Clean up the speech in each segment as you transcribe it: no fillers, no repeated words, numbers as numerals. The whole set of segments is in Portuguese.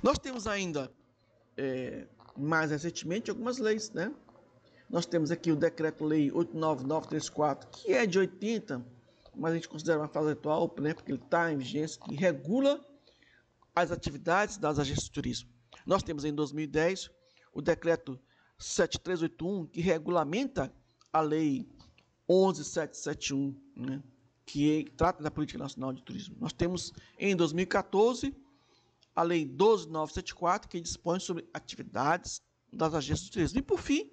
Nós temos ainda, mais recentemente, algumas leis, né? Nós temos aqui o Decreto-Lei 89934, que é de 80, mas a gente considera uma fase atual, né, porque ele está em vigência, que regula as atividades das agências de turismo. Nós temos em 2010 o Decreto 7381, que regulamenta a Lei 11771, né, que trata da Política Nacional de Turismo. Nós temos em 2014 a Lei 12974, que dispõe sobre atividades das agências de turismo. E, por fim,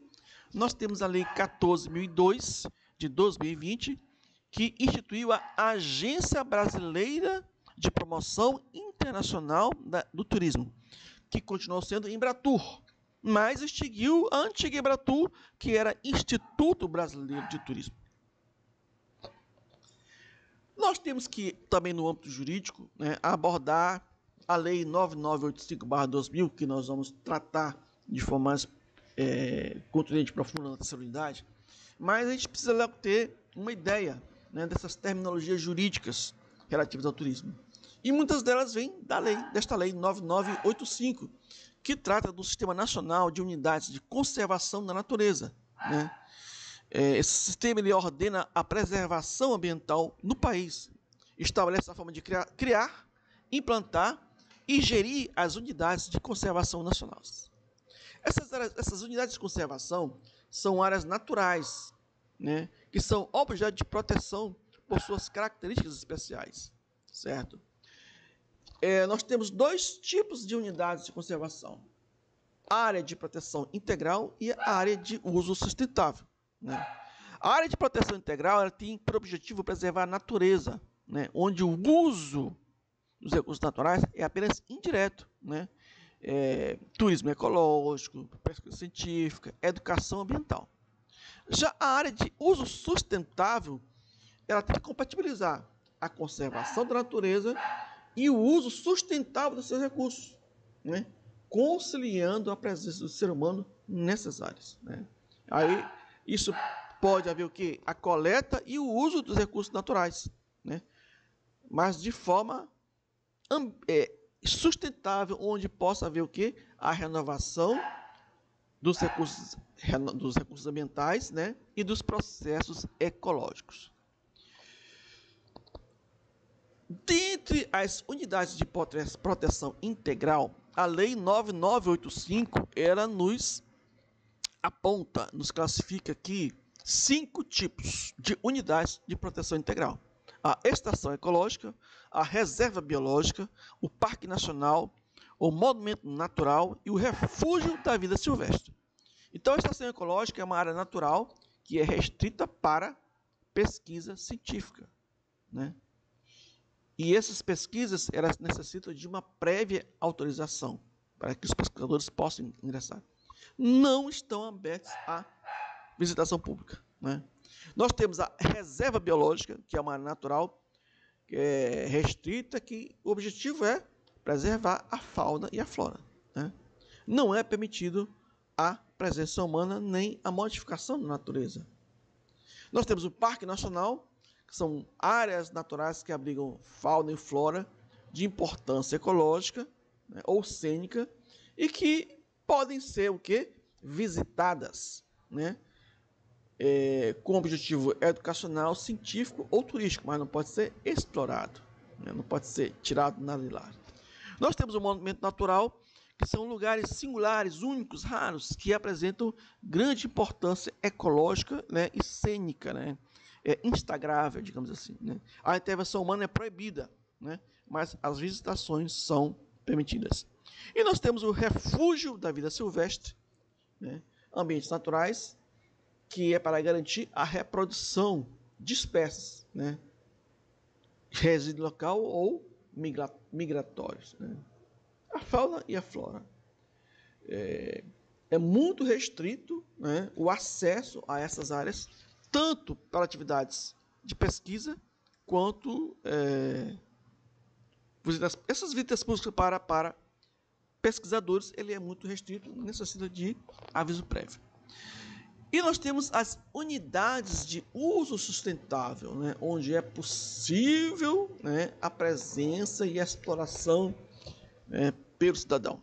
nós temos a Lei 14.002, de 2020, que instituiu a Agência Brasileira de Promoção Internacional do Turismo, que continuou sendo Embratur, mas extinguiu a antiga Embratur, que era Instituto Brasileiro de Turismo. Nós temos que, também no âmbito jurídico, né, abordar a Lei 9985/2000, que nós vamos tratar de forma mais contundente e profunda na terceira unidade, mas a gente precisa ter uma ideia, né, dessas terminologias jurídicas relativas ao turismo. E muitas delas vêm desta lei 9985, que trata do Sistema Nacional de Unidades de Conservação da Natureza, né? Esse sistema ele ordena a preservação ambiental no país, estabelece a forma de criar, implantar e gerir as unidades de conservação nacionais. Essas unidades de conservação são áreas naturais, né, que são objeto de proteção por suas características especiais, certo? Nós temos dois tipos de unidades de conservação: a área de proteção integral e a área de uso sustentável, né? A área de proteção integral ela tem por objetivo preservar a natureza, né, onde o uso dos recursos naturais é apenas indireto, né? Turismo ecológico, pesquisa científica, educação ambiental. Já a área de uso sustentável, ela tem que compatibilizar a conservação da natureza e o uso sustentável dos seus recursos, né, conciliando a presença do ser humano nessas áreas, né? Aí isso pode haver o quê? A coleta e o uso dos recursos naturais, né, mas de forma sustentável, onde possa haver o quê? A renovação dos recursos ambientais, né, e dos processos ecológicos. Dentre as unidades de proteção integral, a Lei 9985 nos aponta, nos classifica aqui 5 tipos de unidades de proteção integral: a estação ecológica, a reserva biológica, o parque nacional, o monumento natural e o refúgio da vida silvestre. Então, a estação ecológica é uma área natural que é restrita para pesquisa científica, né? E essas pesquisas elas necessitam de uma prévia autorização para que os pesquisadores possam ingressar. Não estão abertos à visitação pública, né? Nós temos a reserva biológica, que é uma área natural que é restrita, que o objetivo é preservar a fauna e a flora, né? Não é permitido a presença humana nem a modificação da natureza. Nós temos o Parque Nacional, que são áreas naturais que abrigam fauna e flora de importância ecológica, né, ou cênica, e que podem ser o quê? Visitadas, né, com objetivo educacional, científico ou turístico, mas não pode ser explorado, né, não pode ser tirado nada de lá. Nós temos o monumento natural, que são lugares singulares, únicos, raros, que apresentam grande importância ecológica, né, e cênica, né? Instagrável, digamos assim, né? A intervenção humana é proibida, né, mas as visitações são permitidas. E nós temos o refúgio da vida silvestre, né, ambientes naturais, que é para garantir a reprodução de espécies, né, resíduo local ou migratórios, né? A fauna e a flora. É muito restrito, né, o acesso a essas áreas, tanto para atividades de pesquisa, quanto essas visitas públicas para pesquisadores, ele é muito restrito, necessita de aviso prévio. E nós temos as unidades de uso sustentável, né, onde é possível, né, a presença e a exploração, né, pelo cidadão.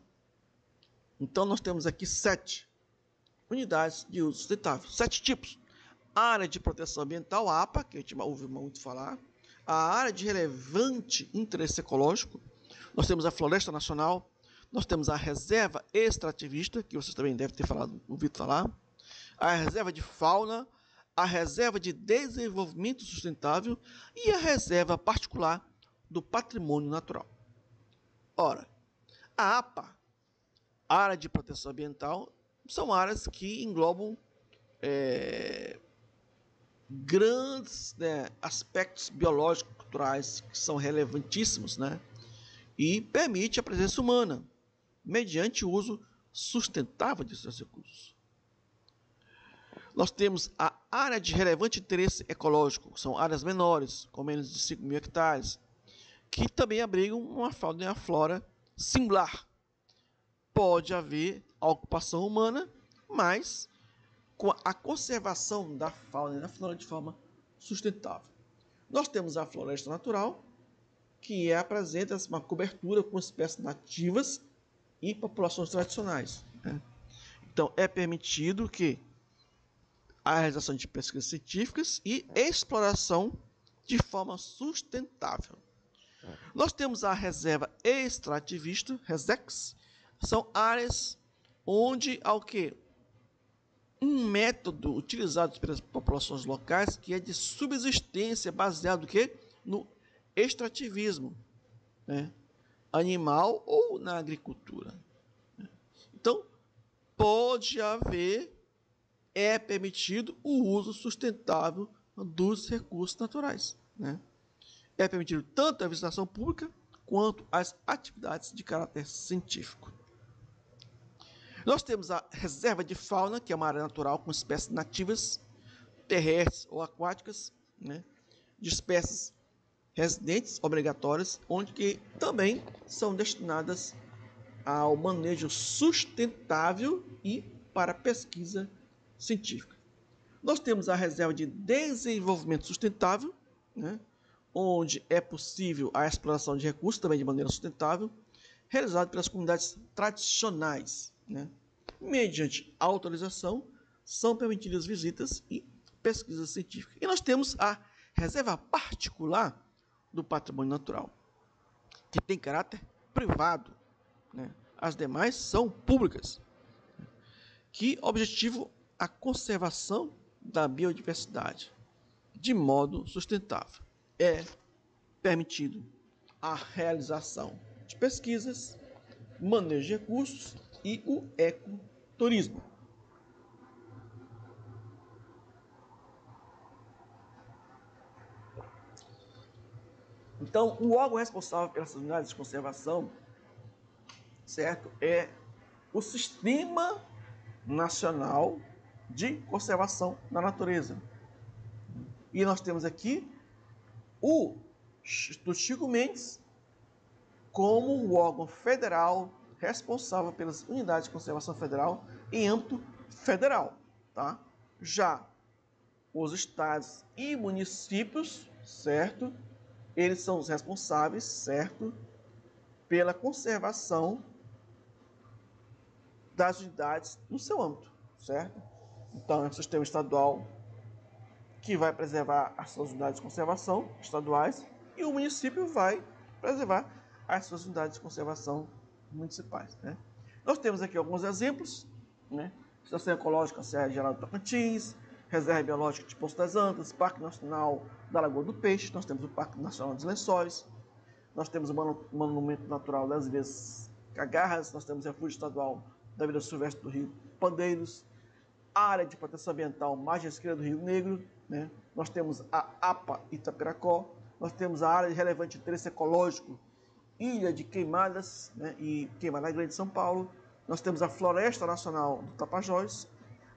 Então, nós temos aqui 7 unidades de uso sustentável, 7 tipos. A área de proteção ambiental, a APA, que a gente ouve muito falar. A área de relevante interesse ecológico. Nós temos a Floresta Nacional. Nós temos a Reserva Extrativista, que vocês também devem ter ouvido falar. A Reserva de Fauna. A Reserva de Desenvolvimento Sustentável. E a Reserva Particular do Patrimônio Natural. Ora, a APA, Área de Proteção Ambiental, são áreas que englobam grandes, né, aspectos biológicos, culturais, que são relevantíssimos, né, e permite a presença humana, mediante o uso sustentável de seus recursos. Nós temos a área de relevante interesse ecológico, que são áreas menores, com menos de 5.000 hectares, que também abrigam uma fauna e uma flora singular. Pode haver a ocupação humana, mas com a conservação da fauna e da flora de forma sustentável. Nós temos a floresta natural, que apresenta uma cobertura com espécies nativas e populações tradicionais, né? Então, é permitido que a realização de pesquisas científicas e exploração de forma sustentável. Nós temos a reserva extrativista, RESEX, são áreas onde há o quê? Um método utilizado pelas populações locais que é de subsistência baseado no quê? No extrativismo, né? Animal ou na agricultura. Então, pode haver, é permitido o uso sustentável dos recursos naturais, né? É permitido tanto a visitação pública quanto as atividades de caráter científico. Nós temos a reserva de fauna, que é uma área natural com espécies nativas, terrestres ou aquáticas, né, de espécies residentes obrigatórias, onde que também são destinadas ao manejo sustentável e para pesquisa científica. Nós temos a reserva de desenvolvimento sustentável, né, onde é possível a exploração de recursos também de maneira sustentável, realizado pelas comunidades tradicionais, né? Mediante autorização, são permitidas visitas e pesquisas científicas. E nós temos a reserva particular do patrimônio natural, que tem caráter privado, né? As demais são públicas, que objetivam a conservação da biodiversidade de modo sustentável. É permitido a realização de pesquisas, manejo de recursos e o ecoturismo. Então, o órgão responsável pelas unidades de conservação, certo, é o Sistema Nacional de Conservação da Natureza. E nós temos aqui o Instituto Chico Mendes como o órgão federal responsável pelas unidades de conservação federal em âmbito federal, tá? Já os estados e municípios, certo? Eles são os responsáveis, certo? Pela conservação das unidades no seu âmbito, certo? Então, é o sistema estadual que vai preservar as suas unidades de conservação estaduais e o município vai preservar as suas unidades de conservação municipais, né? Nós temos aqui alguns exemplos, né? Estação Ecológica Serra Geral do Tocantins, Reserva Biológica de Poço das Antas, Parque Nacional da Lagoa do Peixe, nós temos o Parque Nacional dos Lençóis, nós temos o Monumento Natural das Ilhas Cagarras, nós temos o Refúgio Estadual da Vida Silvestre do Rio Pandeiros, a Área de Proteção Ambiental Margem Esquerda do Rio Negro, né? Nós temos a APA Itapiracó, nós temos a Área de Relevante Interesse Ecológico Ilha de Queimadas, né, e Queimada Grande de São Paulo. Nós temos a Floresta Nacional do Tapajós,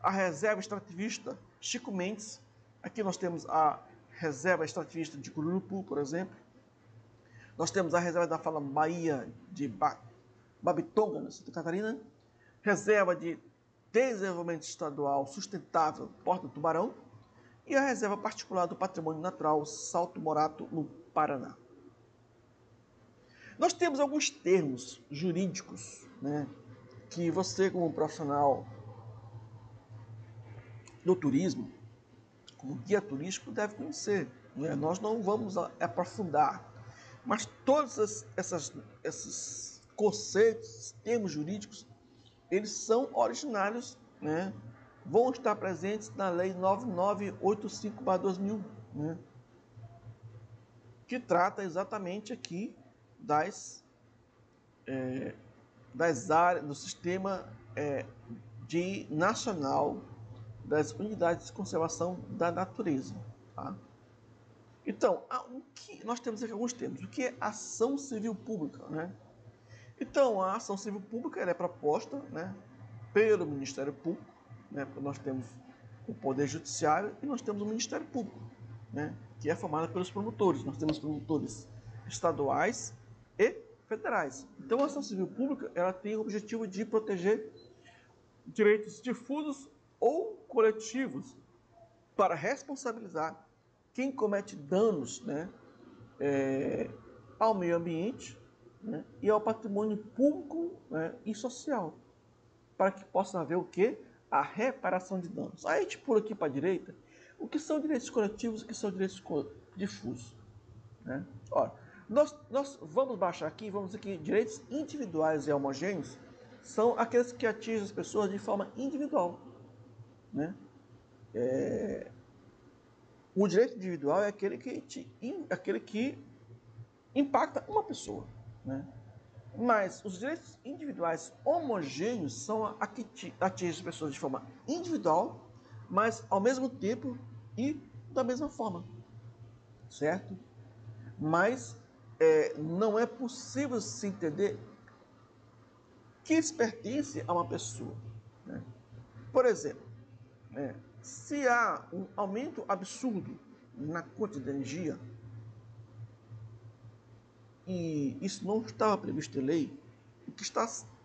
a Reserva Extrativista Chico Mendes. Aqui nós temos a Reserva Extrativista de Cururupu, por exemplo. Nós temos a Reserva da Fauna Bahia de Babitonga, na Santa Catarina. Reserva de Desenvolvimento Estadual Sustentável Porto do Tubarão. E a Reserva Particular do Patrimônio Natural Salto Morato, no Paraná. Nós temos alguns termos jurídicos, né, que você, como profissional do turismo, como guia turístico, deve conhecer, né? Nós não vamos aprofundar, mas todos esses conceitos, termos jurídicos, eles são originários, né? Vão estar presentes na Lei 9985/2000, né? Que trata exatamente aqui das áreas do sistema nacional das unidades de conservação da natureza. Tá? Então, nós temos aqui alguns termos. O que é ação civil pública? Né? Então, a ação civil pública ela é proposta, né, pelo Ministério Público, né, porque nós temos o Poder Judiciário e nós temos o Ministério Público, né, que é formado pelos promotores. Nós temos promotores estaduais e federais. Então, a ação civil pública ela tem o objetivo de proteger direitos difusos ou coletivos para responsabilizar quem comete danos, né, ao meio ambiente, né, e ao patrimônio público, né, e social, para que possa haver o quê? A reparação de danos. Aí a gente pula aqui para a direita, o que são direitos coletivos e o que são direitos difusos. Né? Ora, nós vamos baixar aqui, vamos dizer que direitos individuais e homogêneos são aqueles que atingem as pessoas de forma individual. Né? O direito individual é aquele que impacta uma pessoa. Né? Mas os direitos individuais homogêneos são a que atingem as pessoas de forma individual, mas ao mesmo tempo e da mesma forma. Certo? Mas não é possível se entender que isso pertence a uma pessoa. Né? Por exemplo, se há um aumento absurdo na conta de energia, e isso não estava previsto em lei,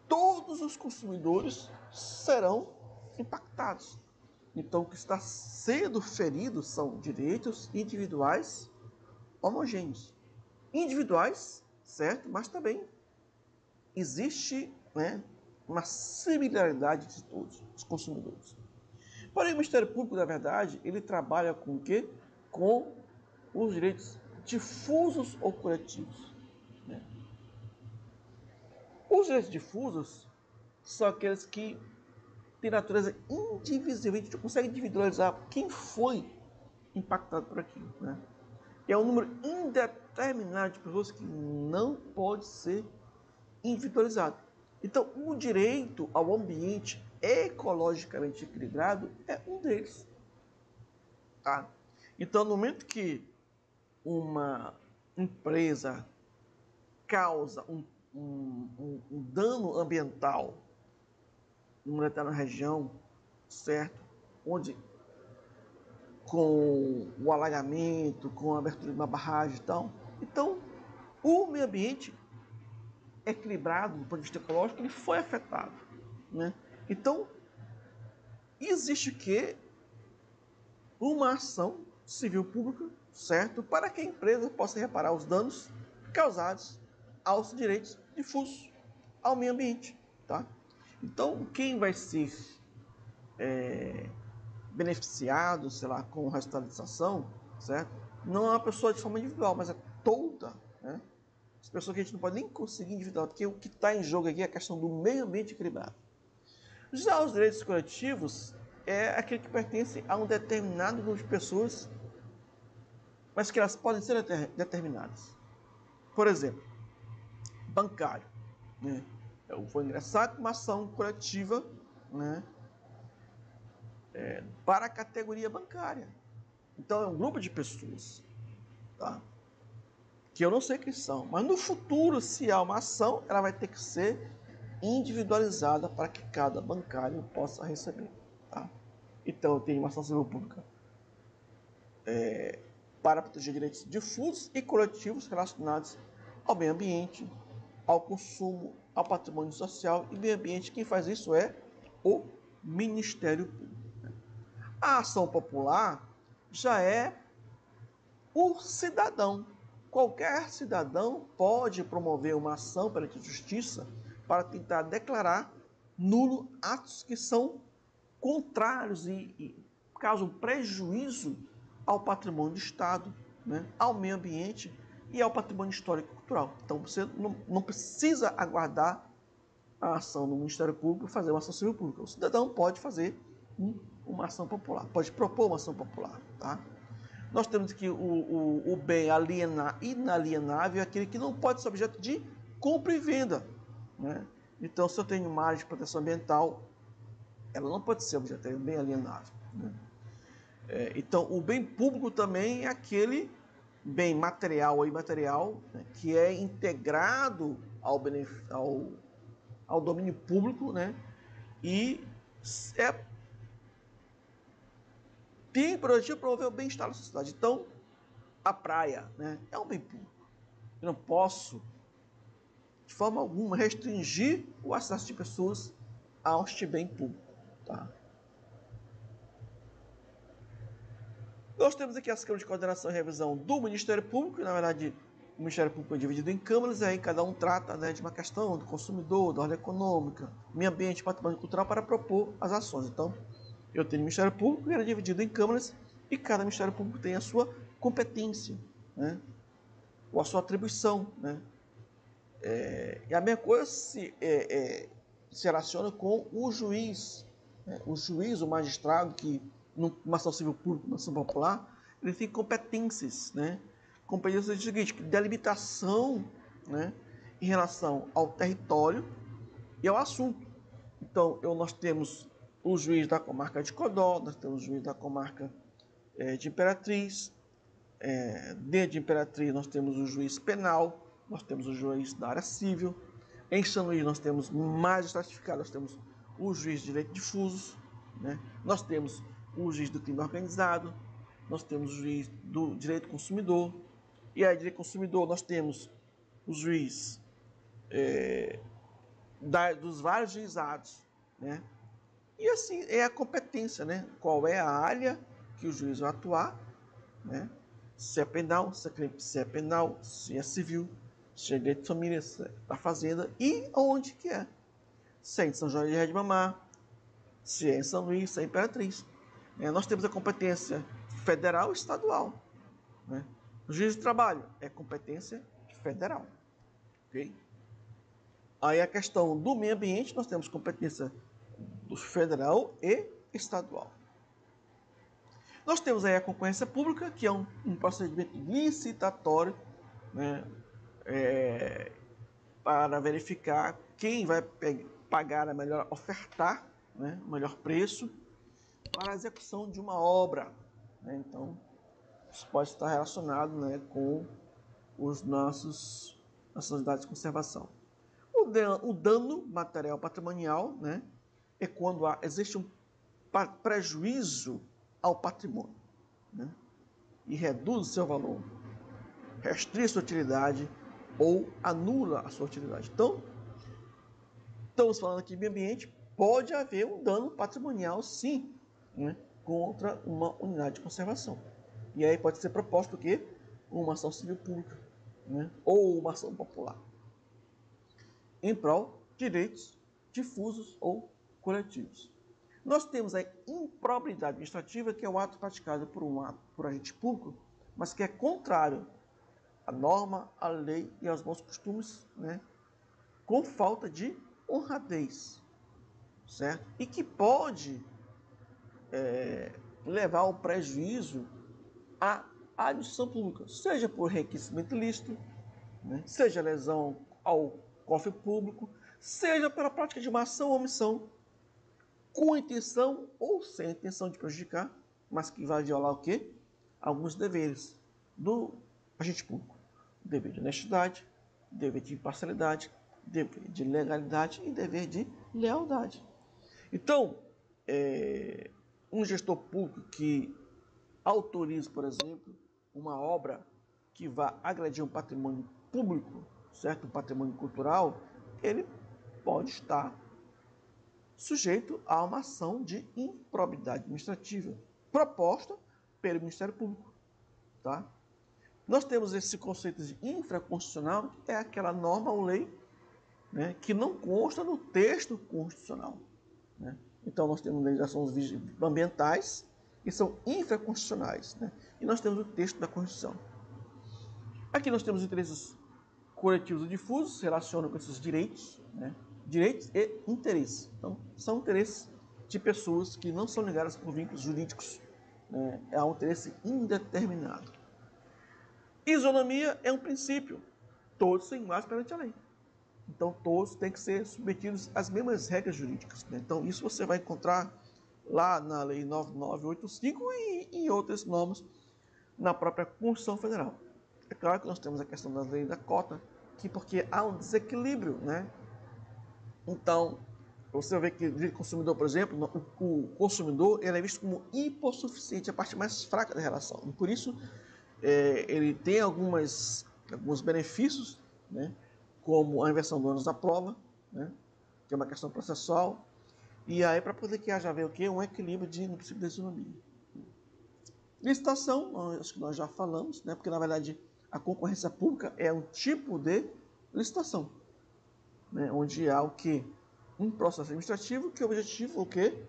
todos os consumidores serão impactados. Então, o que está sendo ferido são direitos individuais homogêneos. Individuais, certo? Mas também existe, né, uma similaridade de todos os consumidores. Porém, o Ministério Público, na verdade, ele trabalha com o quê? Com os direitos difusos ou coletivos. Né? Os direitos difusos são aqueles que têm natureza indivisível. A gente consegue individualizar quem foi impactado por aquilo. Né? É um número indeterminado de pessoas que não pode ser individualizado. Então, o direito ao ambiente ecologicamente equilibrado é um deles. Tá? Então, no momento que uma empresa causa um dano ambiental numa determinada região, certo? Onde, com o alagamento, com a abertura de uma barragem e tal, então, o meio ambiente equilibrado do ponto de vista ecológico, ele foi afetado. Né? Então, existe que uma ação civil pública, certo? Para que a empresa possa reparar os danos causados aos direitos difusos, ao meio ambiente. Tá? Então, quem vai ser beneficiado, sei lá, com o resultado dessa ação, certo? Não é uma pessoa de forma individual, mas é toda, né? As pessoas que a gente não pode nem conseguir individual, porque o que está em jogo aqui é a questão do meio ambiente equilibrado. Já os direitos coletivos é aquele que pertence a um determinado grupo de pessoas, mas que elas podem ser determinadas. Por exemplo, bancário. Né? Eu vou ingressar com uma ação coletiva, né, para a categoria bancária. Então é um grupo de pessoas, tá? Que eu não sei quem são, mas no futuro, se há uma ação, ela vai ter que ser individualizada para que cada bancário possa receber. Tá? Então, eu tenho uma ação civil pública para proteger direitos difusos e coletivos relacionados ao meio ambiente, ao consumo, ao patrimônio social e meio ambiente. Quem faz isso é o Ministério Público. A ação popular já é o cidadão. qualquer cidadão pode promover uma ação perante a justiça para tentar declarar nulo atos que são contrários e causam prejuízo ao patrimônio do Estado, né, ao meio ambiente e ao patrimônio histórico e cultural. Então você não precisa aguardar a ação do Ministério Público fazer uma ação civil pública. O cidadão pode fazer uma ação popular, pode propor uma ação popular. Tá? Nós temos que o bem inalienável é aquele que não pode ser objeto de compra e venda. Né? Então, se eu tenho uma área de proteção ambiental, ela não pode ser objeto de bem alienável. Né? Então, o bem público também é aquele bem material ou imaterial, né, que é integrado ao domínio público, né, e tem por objetivo promover o bem-estar da sociedade. Então, a praia, né, é um bem público. Eu não posso, de forma alguma, restringir o acesso de pessoas a este bem público. Tá? Nós temos aqui as câmaras de coordenação e revisão do Ministério Público. Na verdade, o Ministério Público é dividido em câmaras, e aí cada um trata, né, de uma questão do consumidor, da ordem econômica, meio ambiente, patrimônio cultural, para propor as ações. Então, eu tenho o Ministério Público, que era dividido em câmaras, e cada Ministério Público tem a sua competência, né, ou a sua atribuição. Né. E a mesma coisa se relaciona com o juiz. Né. O juiz, o magistrado, que numa ação civil pública, numa ação popular, ele tem competências, né? Competências de seguinte, delimitação, né, em relação ao território e ao assunto. Então, nós temos o juiz da comarca de Codó, nós temos o juiz da comarca de Imperatriz, dentro de Imperatriz nós temos o juiz penal, nós temos o juiz da área civil, em São Luís nós temos mais estratificado, nós temos o juiz de direito difusos, né? Nós temos o juiz do crime organizado, nós temos o juiz do direito consumidor, e aí, direito consumidor, nós temos o juiz dos vários juizados, né? E assim, é a competência, né? Qual é a área que o juiz vai atuar, né? Se é penal, se é penal, se é civil, se é direito de família, se é da fazenda, e onde que é. Se é em São João de Ribamar, se é em São Luís, se é em Imperatriz. Nós temos a competência federal e estadual. Né? O juiz de trabalho é competência federal. Okay? Aí a questão do meio ambiente, nós temos competência do federal e estadual. Nós temos aí a concorrência pública, que é um procedimento licitatório, né, para verificar quem vai pagar a melhor, ofertar, né, o melhor preço para a execução de uma obra. Né? Então, isso pode estar relacionado, né, com nossas unidades de conservação. O dano material patrimonial, né, é quando existe um prejuízo ao patrimônio, né, e reduz o seu valor, restringe sua utilidade ou anula a sua utilidade. Então, estamos falando aqui de meio ambiente, pode haver um dano patrimonial, sim, né, contra uma unidade de conservação. E aí pode ser proposto o quê? Uma ação civil pública, né, ou uma ação popular, em prol de direitos difusos ou coletivos. Nós temos a improbidade administrativa, que é o ato praticado por agente público, mas que é contrário à norma, à lei e aos bons costumes, né, com falta de honradez, certo? E que pode levar ao prejuízo à administração pública, seja por enriquecimento ilícito, né, seja lesão ao cofre público, seja pela prática de uma ação ou omissão, com intenção ou sem intenção de prejudicar, mas que vai violar o quê? Alguns deveres do agente público. Dever de honestidade, dever de imparcialidade, dever de legalidade e dever de lealdade. Então, um gestor público que autoriza, por exemplo, uma obra que vá agredir um patrimônio público, certo? Um patrimônio cultural, ele pode estar sujeito a uma ação de improbidade administrativa proposta pelo Ministério Público. Tá? Nós temos esse conceito de infraconstitucional, que é aquela norma ou lei, né, que não consta no texto constitucional, né? Então, nós temos legislações ambientais que são infraconstitucionais, né? E nós temos o texto da Constituição. Aqui nós temos interesses coletivos e difusos, se relacionam com esses direitos, né? Direitos e interesses. Então, são interesses de pessoas que não são ligadas por vínculos jurídicos, né? É um interesse indeterminado. Isonomia é um princípio. Todos são iguais perante a lei. Então, todos têm que ser submetidos às mesmas regras jurídicas, né? Então, isso você vai encontrar lá na Lei 9985 e em outras normas na própria Constituição Federal. É claro que nós temos a questão da lei da cota, que porque há um desequilíbrio, né? Então, você vê que o direito do consumidor, por exemplo, o consumidor ele é visto como hipossuficiente, a parte mais fraca da relação. E por isso, ele tem alguns benefícios, né? Como a inversão do ônus da prova, né? Que é uma questão processual. E aí, para poder que haja o quê? Um equilíbrio no princípio da isonomia. Licitação, acho que nós já falamos, né? Porque na verdade a concorrência pública é um tipo de licitação, né? Onde há o quê? Um processo administrativo que o objetivo é o quê?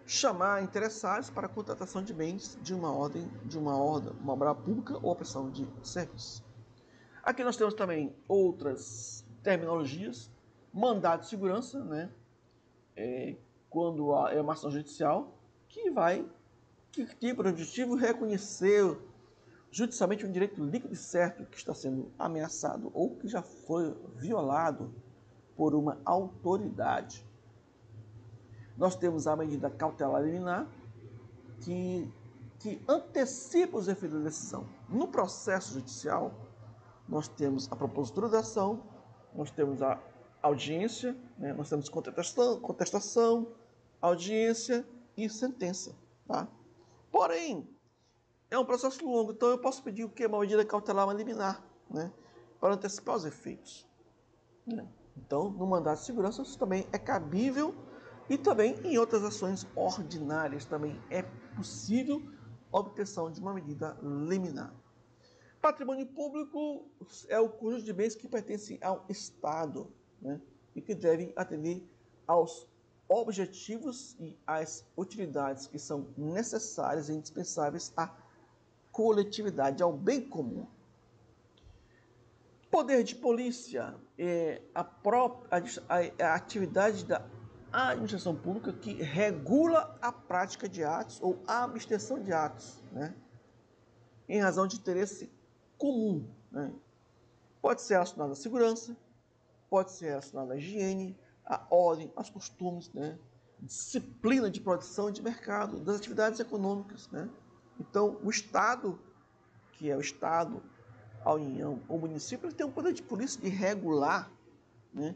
Chamar interessados para a contratação de bens de uma obra pública ou prestação de serviço. Aqui nós temos também outras terminologias, mandado de segurança, né? Quando é uma ação judicial que tem por objetivo reconhecer judicialmente um direito líquido e certo que está sendo ameaçado ou que já foi violado por uma autoridade. Nós temos a medida cautelar liminar, que antecipa os efeitos da decisão. No processo judicial, nós temos a propositura da ação, nós temos a audiência, né? Nós temos contestação, audiência e sentença. Tá? Porém, é um processo longo, então eu posso pedir o quê? Uma medida cautelar liminar, né? Para antecipar os efeitos. Né? Então, no mandado de segurança, isso também é cabível e também em outras ações ordinárias também é possível a obtenção de uma medida liminar. Patrimônio público é o conjunto de bens que pertencem ao Estado, né? E que devem atender aos objetivos e às utilidades que são necessárias e indispensáveis à coletividade, ao bem comum. Poder de polícia é a atividade da administração pública que regula a prática de atos ou a abstenção de atos, né? Em razão de interesse comum, né? Pode ser relacionado à segurança, pode ser relacionado à higiene, à ordem, aos costumes, né? Disciplina de produção e de mercado, das atividades econômicas, né? Então, o Estado, que é o Estado, a União, o município, ele tem um poder de polícia de regular, né?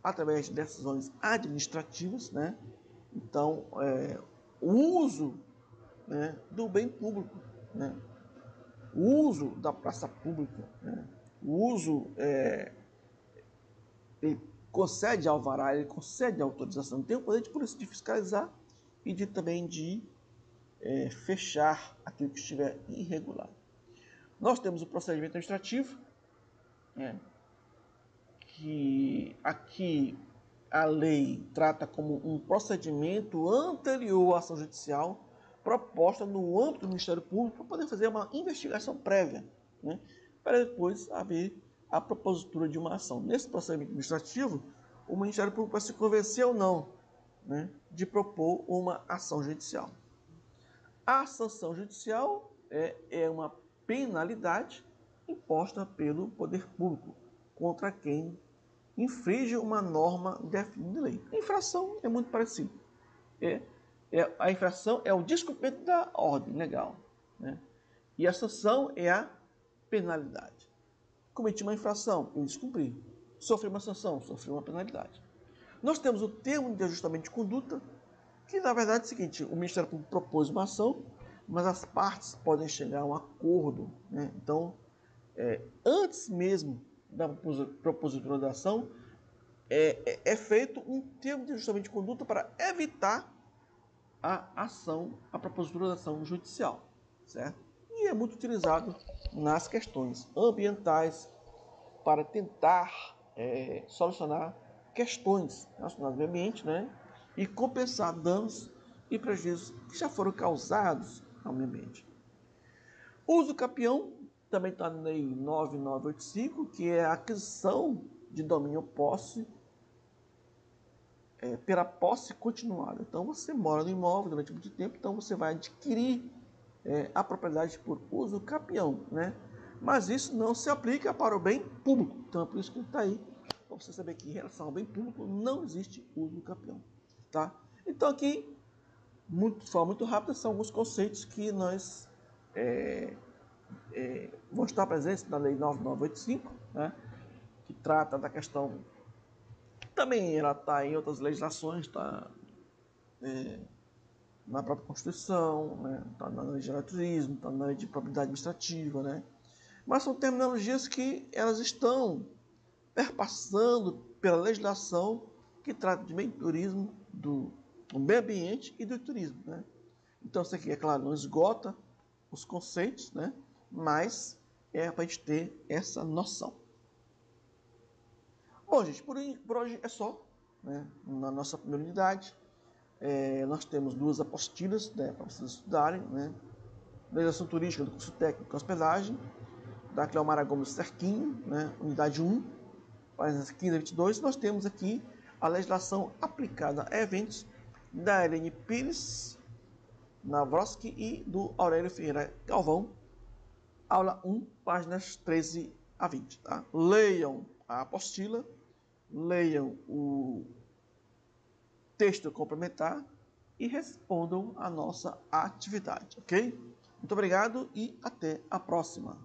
Através de decisões administrativas, né? Então, o uso, né, do bem público, né? O uso da praça pública, né? O uso, ele concede alvará, ele concede autorização, tem o poder de polícia de fiscalizar e também de fechar aquilo que estiver irregular. Nós temos o procedimento administrativo, né, que aqui a lei trata como um procedimento anterior à ação judicial proposta no âmbito do Ministério Público para poder fazer uma investigação prévia, né, para depois haver a propositura de uma ação. Nesse procedimento administrativo, o Ministério Público vai se convencer ou não, né, de propor uma ação judicial. A sanção judicial é uma penalidade imposta pelo poder público contra quem infringe uma norma definida em lei. A infração é muito parecido. A infração é o descumprimento da ordem legal, né? E a sanção é a penalidade. Cometi uma infração, eu descumpri. Sofri uma sanção, sofri uma penalidade. Nós temos o termo de ajustamento de conduta, que na verdade é o seguinte: o Ministério Público propôs uma ação, mas as partes podem chegar a um acordo, né? Então, antes mesmo da propositura da ação, é feito um termo de ajustamento de conduta para evitar a propositura da ação judicial, certo? e é muito utilizado nas questões ambientais para tentar solucionar questões relacionadas ao meio ambiente, né? E compensar danos e prejuízos que já foram causados ao meio ambiente. O uso capião também está na Lei 9985, que é a aquisição de domínio ou posse pela posse continuada. Então, você mora no imóvel durante muito tempo, então você vai adquirir a propriedade por uso capião, né? Mas isso não se aplica para o bem público. Então, é por isso que está aí, para você saber que em relação ao bem público não existe uso capião, tá? Então, aqui, de forma muito rápida, são alguns conceitos que nós vão estar presentes na Lei 9985, né? Que trata da questão. Também ela está em outras legislações, está na própria Constituição, né? Está na lei de turismo, está na lei de propriedade administrativa, né? Mas são terminologias que elas estão perpassando pela legislação que trata de meio turismo, do meio ambiente e do turismo, né? Então isso aqui, é claro, não esgota os conceitos, né? Mas é para a gente ter essa noção. Bom, gente, por hoje é só, né? Na nossa primeira unidade, nós temos 2 apostilas, né, para vocês estudarem, né? Legislação turística do curso técnico de hospedagem, da Cleomara Gomes Cerquinho, né? Unidade 1, páginas 15 a 22. Nós temos aqui a legislação aplicada a eventos da Helene Pires Navrosky e do Aurélio Ferreira Galvão, aula 1, páginas 13 a 20. Tá? Leiam a apostila, leiam o texto complementar e respondam a nossa atividade, ok? Muito obrigado e até a próxima.